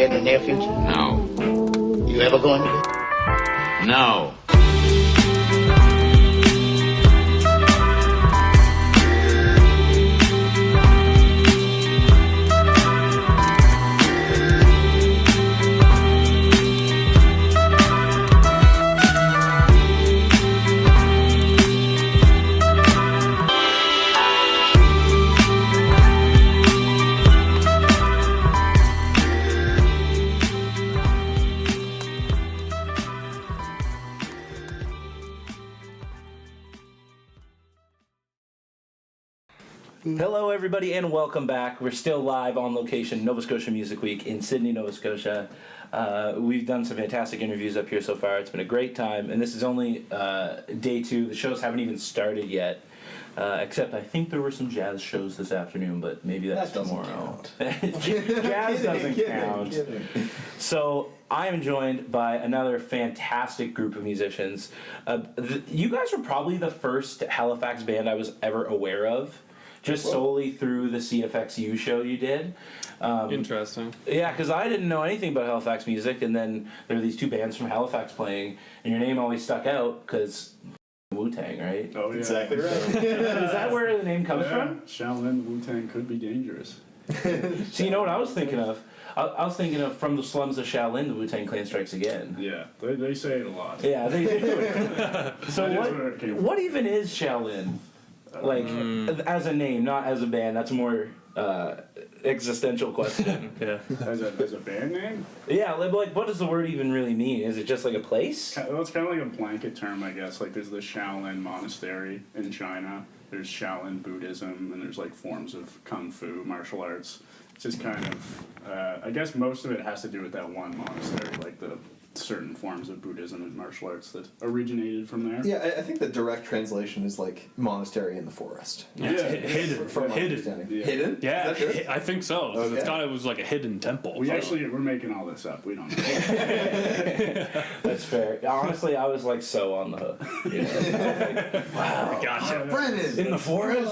bed in the near future? No. You ever going to? No. Hello everybody and welcome back. We're still live on location, Nova Scotia Music Week in Sydney, Nova Scotia. We've done some fantastic interviews up here so far. It's been a great time, and this is only day 2. The shows haven't even started yet, except I think there were some jazz shows this afternoon, but maybe that's tomorrow. Jazz doesn't count. So I am joined by another fantastic group of musicians. You guys were probably the first Halifax band I was ever aware of. Just solely through the CFXU show you did. Interesting. Yeah, because I didn't know anything about Halifax music, and then there were these 2 bands from Halifax playing, and your name always stuck out because Wu-Tang, right? Oh, yeah. Exactly right. Is that where the name comes from? Shaolin, Wu-Tang could be dangerous. So you know what I was thinking of? I was thinking of From the Slums of Shaolin, the Wu-Tang Clan Strikes Again. Yeah, they say it a lot. Yeah, they do. So what even is Shaolin? Like, as a name, not as a band. That's a more existential question. Yeah. As a band name? Yeah, like, what does the word even really mean? Is it just like a place? Well, it's kind of like a blanket term, I guess. Like, there's the Shaolin monastery in China. There's Shaolin Buddhism, and there's, like, forms of Kung Fu, martial arts. It's just kind of, I guess most of it has to do with that one monastery, like the certain forms of Buddhism and martial arts that originated from there. Yeah, I think the direct translation is like monastery in the forest. Yeah. Hidden. From my understanding. Yeah. Hidden? Yeah, Is that true? I think so. Okay. It's kind of was like a hidden temple. We're making all this up. We don't know. That's fair. Honestly, I was like so on the hook. You know? Like, wow. Gotcha. Brennan! In the forest?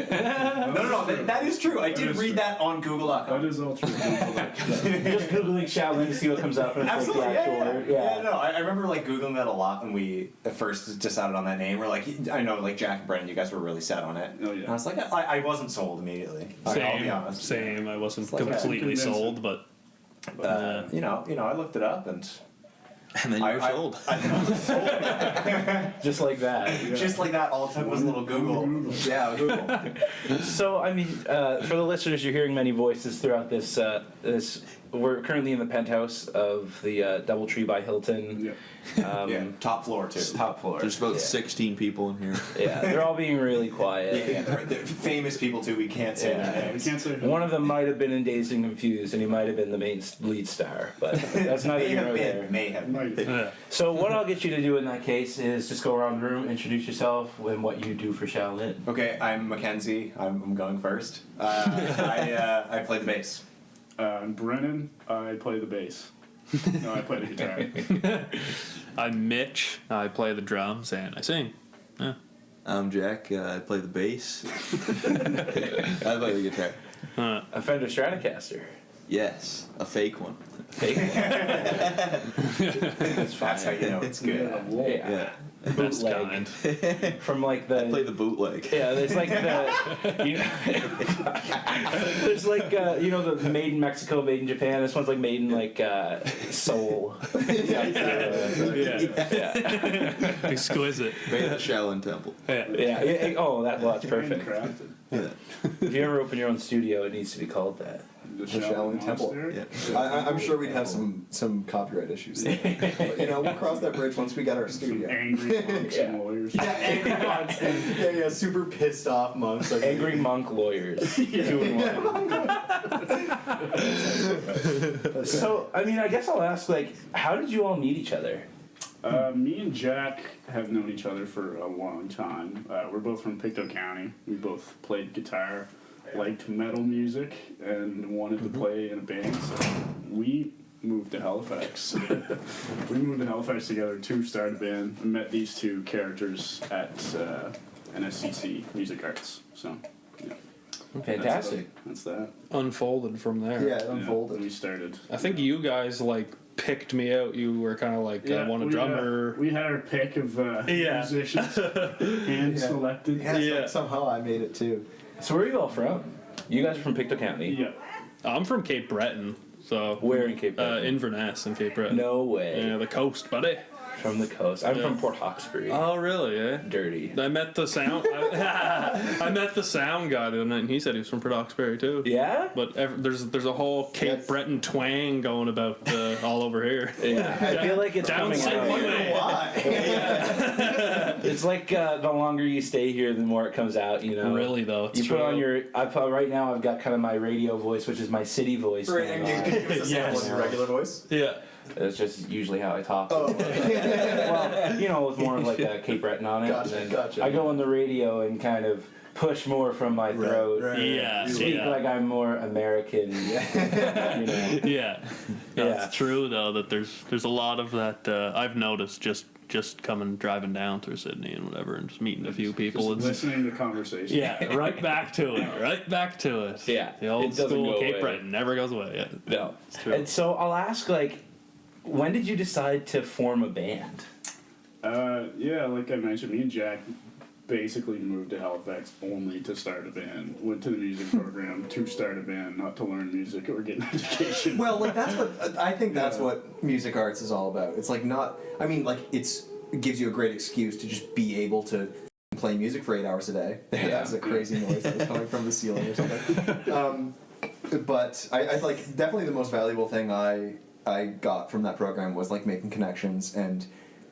No, that is true. I did is read true. that on Google.com. That is all true. Just Googling Shaolin to see what comes up. And it's Absolutely, like the actual word. yeah. No, I remember like Googling that a lot when we at first decided on that name. We're like, I know, like Jack and Brennan, you guys were really set on it. Oh, And I yeah. was like, I wasn't sold immediately. I'll be honest. Same. I wasn't like completely sold, but You know, I looked it up and And then you were sold. Just like that. Just like that, all it took was a little Google. Yeah, Google. So, I mean, for the listeners, you're hearing many voices throughout this. We're currently in the penthouse of the Doubletree by Hilton. Yeah. Yeah, top floor too. Top floor. There's about 16 people in here. Yeah, they're all being really quiet. Yeah, they're famous people too. We can't say their We names. can't say One of them might have been in Dazed and Confused, and he might have been the main lead star, but that's neither May here have nor there. been. May have been. yeah. So what I'll get you to do in that case is just go around the room, introduce yourself, and what you do for Shaolin. Okay, I'm Mackenzie. I'm going first. I play the bass. Brennan, I play the bass. No, I play the guitar. I'm Mitch. I play the drums and I sing. Yeah. I'm Jack. I play the bass. I play the guitar. A Fender Stratocaster. Yes, a fake one. Fake. That's fine. That's how you know it's good. Yeah. Yeah. Best Bootleg. kind. From like the. I play the bootleg. Yeah, there's like the. You know, there's like you know the made in Mexico, made in Japan. This one's like made in like Seoul. Yeah. Exquisite. Made at the Shaolin Temple. Yeah. Yeah. Oh, that's perfect. Handcrafted. Yeah. If you ever open your own studio, it needs to be called that. The Shaolin Temple. Monastery? Yeah. I'm sure we'd have some copyright issues there. But, you know, we'll cross that bridge once we get our studio. Angry monks and lawyers. Yeah, super pissed off monks. Like, Angry monk lawyers. 2 in 1. So, I mean, I guess I'll ask, like, how did you all meet each other? Me and Jack have known each other for a long time. We're both from Pictou County. We both played guitar, liked metal music, and wanted to play in a band. So we moved to Halifax. We moved to Halifax together to start a band. I met these 2 characters at NSCC Music Arts. So, yeah. Fantastic. That's that. Unfolded from there. Yeah, it unfolded. We started. I think you guys like picked me out. You were kind of like, I want a drummer. We had our pick of musicians hand selected. Yeah, somehow I made it too. So where are you all from? You guys are from Pictou County? Yeah. I'm from Cape Breton. So Where in Cape Breton? Inverness in Cape Breton. No way. Yeah, the coast, buddy. From the coast. I'm from Port Hawkesbury. Oh, really? Yeah. Dirty. I met the sound. I met the sound guy the other night, and he said he was from Port Hawkesbury too. Yeah? But there's a whole Cape Breton twang going about all over here. Yeah. I feel like it's Down coming south. out. Why? It's like the longer you stay here, the more it comes out, you know. Really though, it's You true. put on your. Right now, I've got kind of my radio voice, which is my city voice. Right, going and you on. give us a sample of your regular voice? Yeah. That's just usually how I talk. Oh. Well, you know, with more of like a Cape Breton on it. Gotcha, and then gotcha. I go on the radio and kind of push more from my throat. Right. Yeah. Speak like I'm more American. You know. Yeah. Yeah. It's true though that there's a lot of that I've noticed just driving down through Sydney and whatever and just meeting a few people. Just listening to conversation. Yeah, right back to it. Right back to it. Yeah, The old it doesn't school go Cape away. Breton never goes away. Yeah. No. It's true. And so I'll ask, like, when did you decide to form a band? Yeah, like I mentioned, me and Jack basically moved to Halifax only to start a band. Went to the music program to start a band, not to learn music or get an education. Well, like that's what I think. That's what music arts is all about. It's like not. I mean, like it gives you a great excuse to just be able to play music for 8 hours a day. That's a crazy noise that was coming from the ceiling or something. But I like definitely the most valuable thing I got from that program was like making connections and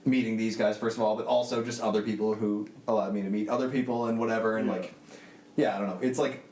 meeting these guys first of all, but also just other people who allowed me to meet other people and whatever. And like, yeah, I don't know. It's like,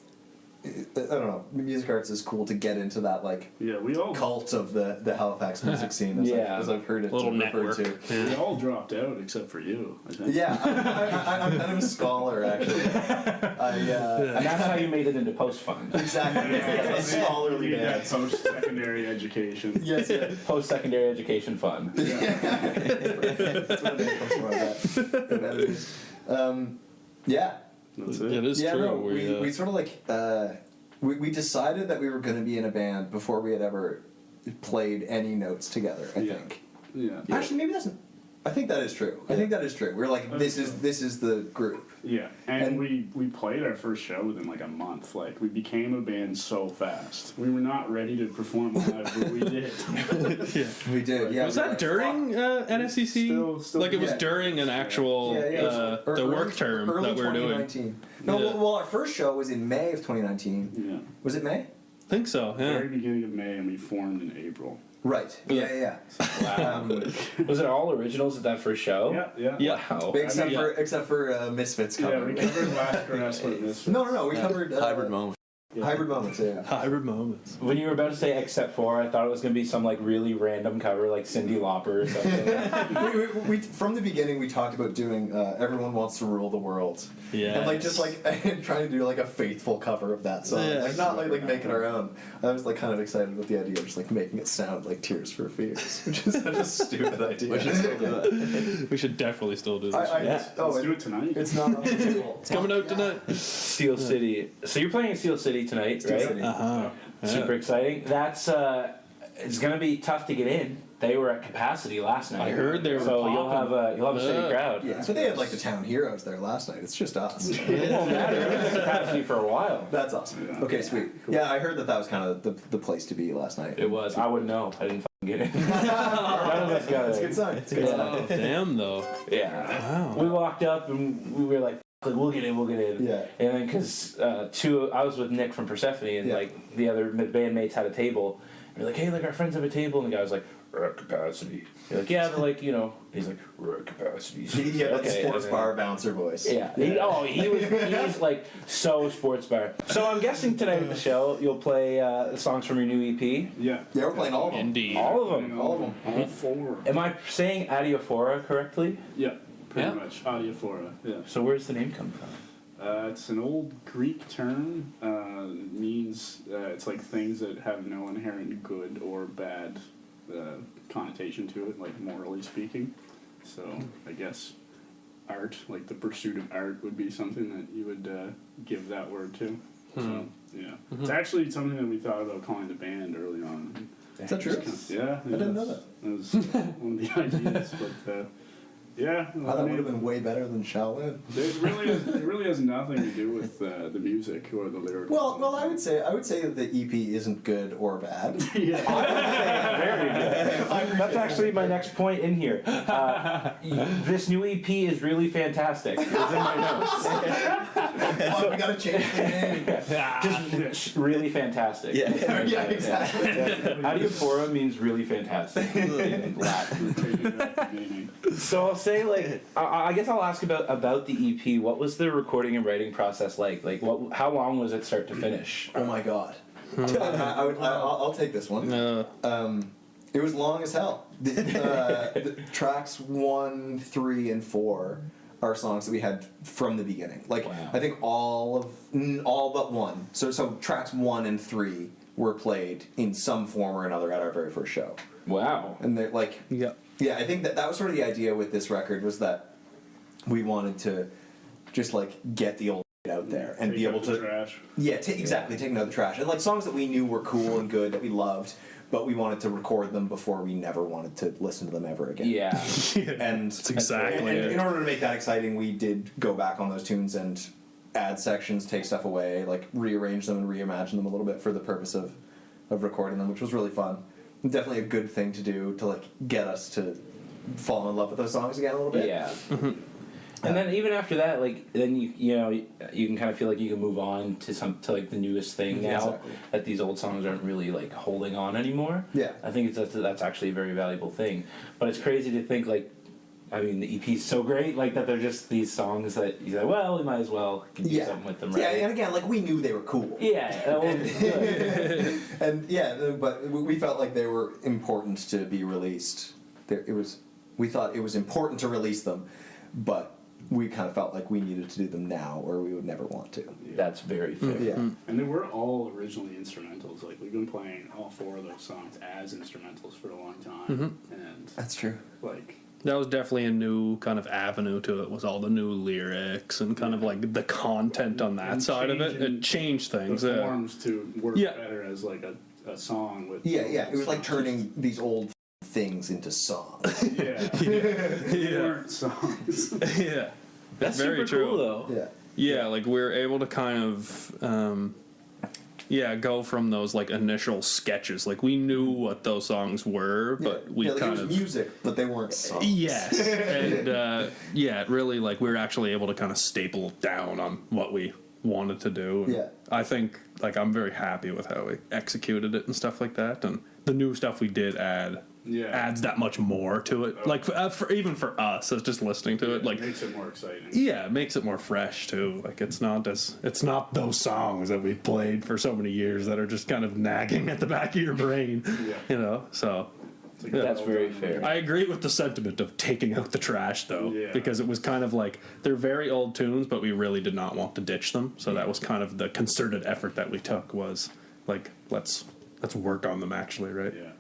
I don't know. Music arts is cool to get into that like we all cult of the Halifax music scene, as I've heard it Little referred network. to. we all dropped out except for you, I think. Yeah, I'm kind of a scholar actually. And that's how you made it into post-fun. Exactly. It's a scholarly Need that band. post-secondary education. Yes, yeah. Post-secondary education fun. That's what it comes from. That editors. Yeah. That's it. It is Yeah, true. no, we sort of like we decided that we were going to be in a band before we had ever played any notes together. I think. Yeah. Actually, maybe that's. I think that is true. I think that is true. We're like this is the group. Yeah, and we played our first show within like a month. Like we became a band so fast. We were not ready to perform live, but we did. We did. Yeah. Was we that were like, during NSCC? Still Like it was yeah. during an actual the work term early that we were doing. 2019. No, Yeah. well, our first show was in May of 2019. Yeah, Was it May? I think so. Yeah. very beginning of May, and we formed in April. Right. Yeah. Wow. Was it all originals at that first show? Yeah. Yeah. Wow. Except for Misfits Yeah, cover. we covered Last Caress with this. No. We covered Hybrid moment. Hybrid Moments. Yeah. Hybrid moments. When you were about to say except for, I thought it was going to be some like really random cover like Cyndi Lauper or something. we from the beginning we talked about doing Everyone Wants to Rule the World. Yeah. And like just like trying to do like a faithful cover of that song. Yeah. Like not like making our own. I was like kind of excited with the idea of just like making it sound like Tears for Fears, which is such a stupid idea. We should still do that. We should definitely still do this. Let's do it tonight. It's not on the table. It's coming out tonight. Steel City. So you're playing in Steel City tonight, Steel right? City. Uh-huh. Super exciting. That's it's going to be tough to get in. They were at capacity last night. I heard they were So popping. you'll have a city crowd. Yeah, but they had like the town heroes there last night. It's just us. It won't matter. It was at capacity for a while. That's awesome. Yeah. Okay, sweet. Yeah, I heard that was kind of the place to be last night. It was. I wouldn't know. I didn't fucking get in. None of us got That's a in. good sign. It's a good sign. Oh, damn though. Yeah. Wow. We walked up and we were like, we'll get in. Yeah. And then because I was with Nick from Persephone and Yeah. like the other bandmates had a table. And we're like, hey, like our friends have a table. And the guy was like, we're at capacity. You're like, yeah, but like, you know. He's like, we're at capacity. He had that Okay, sports and then- bar bouncer voice. Yeah. He's like so sports bar. So I'm guessing tonight at the show you'll play songs from your new EP. Yeah. Yeah, we're playing all of them. Indeed. All of them. All of them. All four. Am I saying Adiaphora correctly? Yeah, pretty Yeah. much. Adiaphora. Yeah. So where's the name come from? It's an old Greek term. It means it's like things that have no inherent good or bad connotation to it, like morally speaking. So I guess art, like the pursuit of art, would be something that you would give that word to. So, yeah. It's actually something that we thought about calling the band early on. Is that true? Yeah. I didn't know that. That was one of the ideas, but yeah. That would have been way better than Shaolin. It really has nothing to do with the music or the lyrics. Well, I would say that the EP isn't good or bad. Yeah. Very good. That's actually my next point in here. This new EP is really fantastic. It's in my notes. Oh, we gotta change the name. Just really fantastic. Yeah. Yeah, exactly. Adiaphora means really fantastic in Latin. So I'll say, like, I guess I'll ask about the EP. What was the recording and writing process like? Like, how long was it start to finish? Oh my god. I'll take this one. It was long as hell. The tracks 1, 3, and 4 are songs that we had from the beginning. Like, wow. I think all but one. So tracks 1 and 3 were played in some form or another at our very first show. Wow. And they're like, yeah, I think that was sort of the idea with this record, was that we wanted to just like get the old out there and be able to trash. Yeah, exactly, taking out the trash. And like songs that we knew were cool and good, that we loved, but we wanted to record them before we never wanted to listen to them ever again. Yeah. And That's exactly it. in order to make that exciting, we did go back on those tunes and add sections, take stuff away, like rearrange them and reimagine them a little bit for the purpose of recording them, which was really fun. Definitely a good thing to do to like get us to fall in love with those songs again a little bit. Yeah. And then even after that, like, then you know you can kind of feel like you can move on to like the newest thing now. Exactly. That these old songs aren't really like holding on anymore. Yeah. I think that's actually a very valuable thing. But it's crazy to think, like, I mean, the EP's so great, like, that they're just these songs that you say, well, we might as well do something with them, right? Yeah, and again, like, we knew they were cool. Yeah. And yeah, but we felt like they were important to be released. We thought it was important to release them, but we kind of felt like we needed to do them now, or we would never want to. That's very fair. Yeah. And they were all originally instrumentals. Like, we've been playing all 4 of those songs as instrumentals for a long time. And That's true. like, That was definitely a new kind of avenue to it, was all the new lyrics and kind of like the content on that And side of it. changing It changed things. the forms to work Yeah. better as like a song with Yeah, it was like turning these old things into songs. They weren't songs. Yeah. That's very super true. cool, though. Yeah. Yeah, like we were able to kind of go from those like initial sketches. Like we knew what those songs were, but we like, kind it was of music, but they weren't songs. yes, and it really like we were actually able to kind of staple down on what we wanted to do. And Yeah. I think like I'm very happy with how we executed it and stuff like that, and the new stuff we did add. Adds that much more to it, like even for us as just listening to it, like it makes it more exciting. Yeah, it makes it more fresh too. Like it's not those songs that we played for so many years that are just kind of nagging at the back of your brain, you know. So Like That's very fair. I agree with the sentiment of taking out the trash though, because it was kind of like they're very old tunes, but we really did not want to ditch them. So that was kind of the concerted effort that we took, was like let's work on them actually, right? Yeah.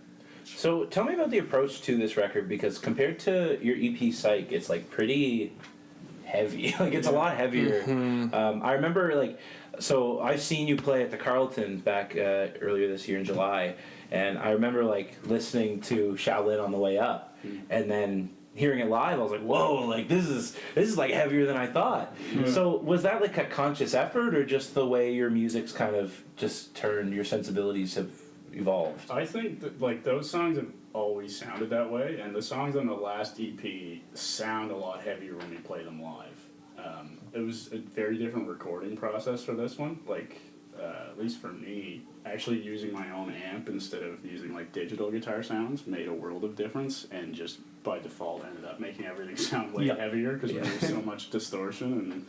So tell me about the approach to this record, because compared to your EP Psych, it's like pretty heavy. Like it's a lot heavier. I remember so I've seen you play at the Carlton back earlier this year in July, and I remember like listening to Shaolin on the way up, and then hearing it live, I was like, whoa, like this is like heavier than I thought. So was that like a conscious effort, or just the way your music's kind of just turned, your sensibilities have evolved? I think that like those songs have always sounded that way, and the songs on the last EP sound a lot heavier when we play them live. It was a very different recording process for this one. Like at least for me, actually using my own amp instead of using like digital guitar sounds made a world of difference, and just by default ended up making everything sound way heavier because there was so much distortion.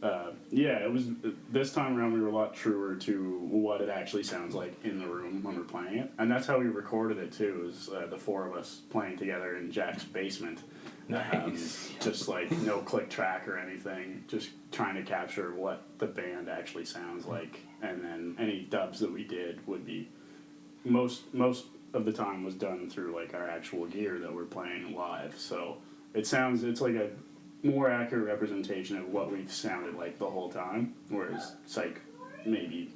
And it was this time around we were a lot truer to what it actually sounds like in the room when we're playing it, and that's how we recorded it too. Is the 4 of us playing together in Jack's basement. Nice. Just like no click track or anything, just trying to capture what the band actually sounds like, and then any dubs that we did would be most of the time was done through like our actual gear that we're playing live. So it's like a more accurate representation of what we've sounded like the whole time, whereas Psych maybe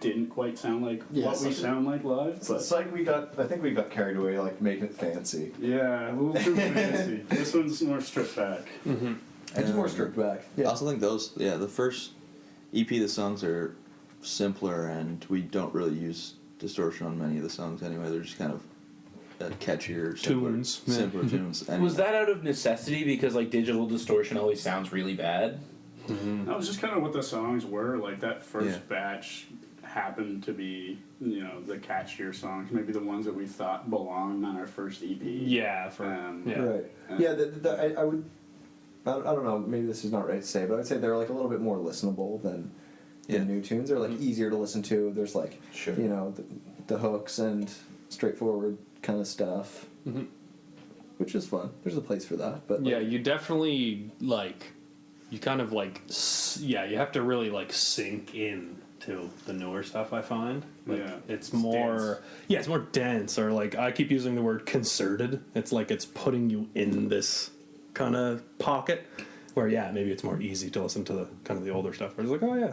didn't quite sound like Yeah, what we sound like live. So But it's like I think we got carried away, like making it fancy. yeah, a little too fancy. This one's more stripped back. It's more stripped back. I Yeah. also think the first EP, the songs are simpler, and we don't really use distortion on many of the songs anyway. They're just kind of catchier, simpler tunes. Anyway. Was that out of necessity because like digital distortion always sounds really bad? That was just kind of what the songs were. Like that first Yeah. batch happened to be, the catchier songs, maybe the ones that we thought belonged on our first EP. Yeah, Yeah. Right. Yeah. I would. I don't know. Maybe this is not right to say, but I would say they're like a little bit more listenable than new tunes. They're like easier to listen to. There's like the hooks and straightforward kind of stuff, which is fun. There's a place for that. But yeah, you definitely you kind of you have to really sink in to the newer stuff. I find it's more dense. it's more dense, or I keep using the word concerted. It's like it's putting you in this kind of pocket where maybe it's more easy to listen to the kind of the older stuff where it's like, oh yeah.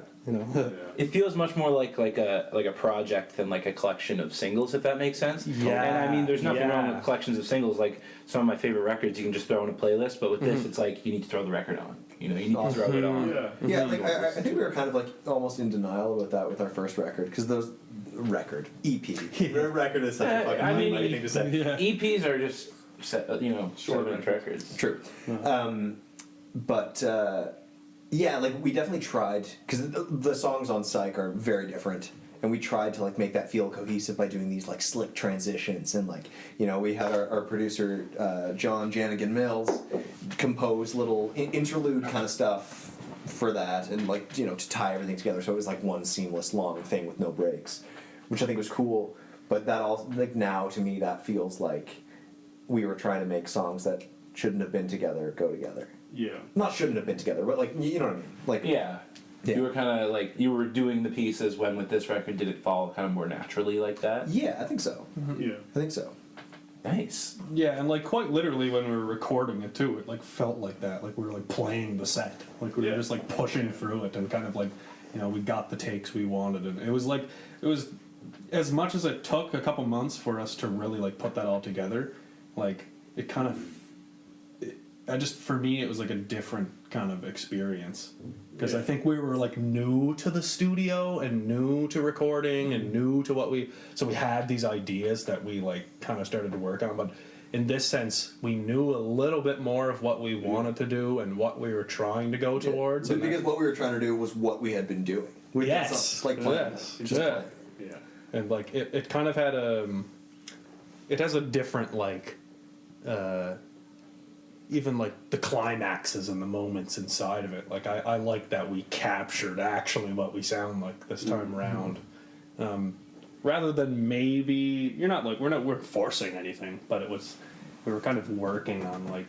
It feels much more like a project than like a collection of singles, if that makes sense. Yeah, and I mean, there's nothing wrong with collections of singles. Like some of my favorite records, you can just throw in a playlist, but with this, it's like you need to throw the record on. You need to throw it on. Yeah, I think we were kind of almost in denial about that with our first record, because those EP record is such a fucking funny thing to say. EPs are just short records. True. But we definitely tried, because the songs on Psych are very different, and we tried to make that feel cohesive by doing these slick transitions, and we had our producer John Janigan Mills compose little interlude kind of stuff for that, and to tie everything together, so it was one seamless long thing with no breaks, which I think was cool. But that all now to me that feels like we were trying to make songs that shouldn't have been together go together. Yeah. Not shouldn't have been together, but you know what I mean. Yeah. You were kind of you were doing the pieces when with this record, did it fall kind of more naturally like that? Yeah, I think so. Yeah. I think so. Nice. Yeah, and quite literally when we were recording it too, it felt like that. We were playing the set. We were just pushing through it, and kind of we got the takes we wanted, and it was as much as it took a couple months for us to really put that all together, it kind of for me it was a different kind of experience, because I think we were new to the studio and new to recording and new to what we had these ideas that we kind of started to work on, but in this sense we knew a little bit more of what we wanted to do and what we were trying to go towards, but because what we were trying to do was what we had been doing. Yes. Playing. Yeah. And it kind of had it has a different even the climaxes and the moments inside of it. I like that we captured actually what we sound like this time around, rather than maybe we're forcing anything, but we were kind of working on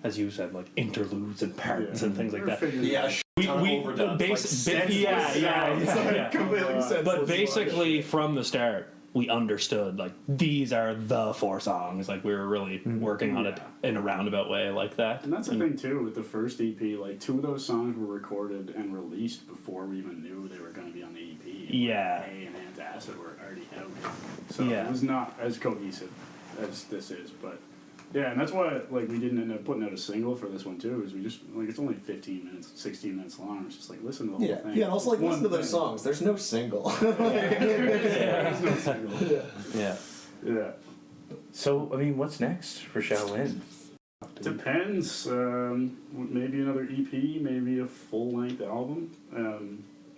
as you said interludes and parts and things like that. Completely senseless. But basically from the start we understood these are the 4 songs. We were really working on it in a roundabout way like that. And that's the thing too with the first EP. 2 of those songs were recorded and released before we even knew they were going to be on the EP. Yeah. A and Hands Acid were already out, so it was not as cohesive as this is. But yeah, and that's why we didn't end up putting out a single for this one too. Is we just it's only 15 minutes, 16 minutes long. It's just listen to the whole thing. Yeah, and also It's listen to one those thing. songs. There's no single. There's no single. Yeah. So I mean, what's next for Shaolin? Depends. Maybe another EP, maybe a full-length album.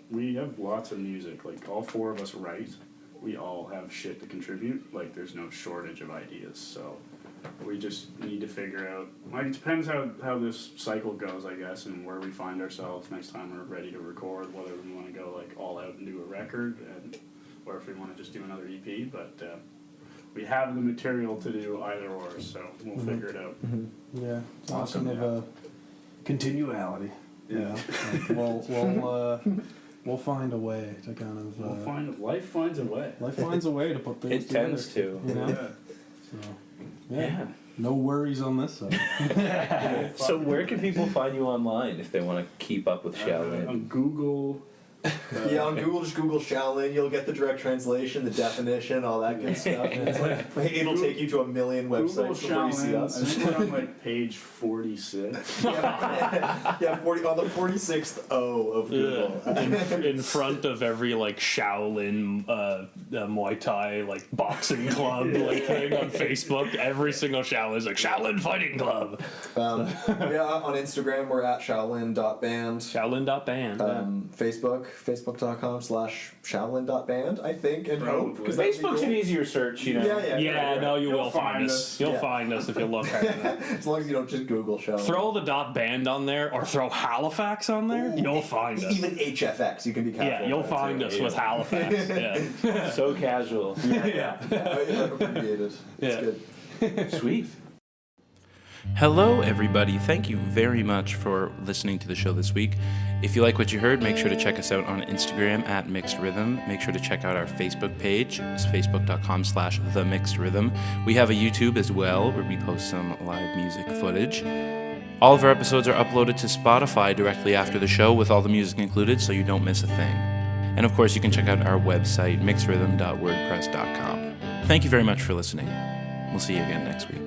We have lots of music. All 4 of us write. We all have shit to contribute. There's no shortage of ideas. So we just need to figure out. It depends how this cycle goes, I guess, and where we find ourselves next time we're ready to record. Whether we want to go all out and do a record, or if we want to just do another EP. But we have the material to do either or, so we'll figure it out. Yeah, it's Awesome, kind of a continuality. Yeah. We'll find a way to kind of. Life finds a way. Life finds a way to put things It together. tends to. You know? Yeah. So, yeah. No worries on this side. So where can people find you online if they want to keep up with Shaolin? On Google, Yeah, on Google, just Google Shaolin. You'll get the direct translation, the definition, all that good stuff. It's like, it'll take you to a million websites before you see us. I think we're on like page 46. Yeah, 40 on the 46th O of Google. In front of every like Shaolin Muay Thai like boxing club like thing on Facebook, every single Shaolin is like Shaolin Fighting Club. Yeah, on Instagram we're at shaolin.band. Shaolin.band. Facebook.com/shaolin.band, I think, and hope. Probably. Facebook's an easier search, you know. Yeah. No, you You'll will find us. You'll find us if you look hard enough. As long as you don't just Google Shaolin. Throw the .band on there, or throw Halifax on there. You'll find us. Even HFX, you can be casual. Yeah, you'll find us with Halifax. Yeah. So casual. Yeah. I appreciate it. It's good. Sweet. Hello, everybody. Thank you very much for listening to the show this week. If you like what you heard, make sure to check us out on Instagram at mixedrhythm. Make sure to check out our Facebook page. It's facebook.com/themixedrhythm. We have a YouTube as well where we post some live music footage. All of our episodes are uploaded to Spotify directly after the show with all the music included, so you don't miss a thing. And of course, you can check out our website, mixedrhythm.wordpress.com. Thank you very much for listening. We'll see you again next week.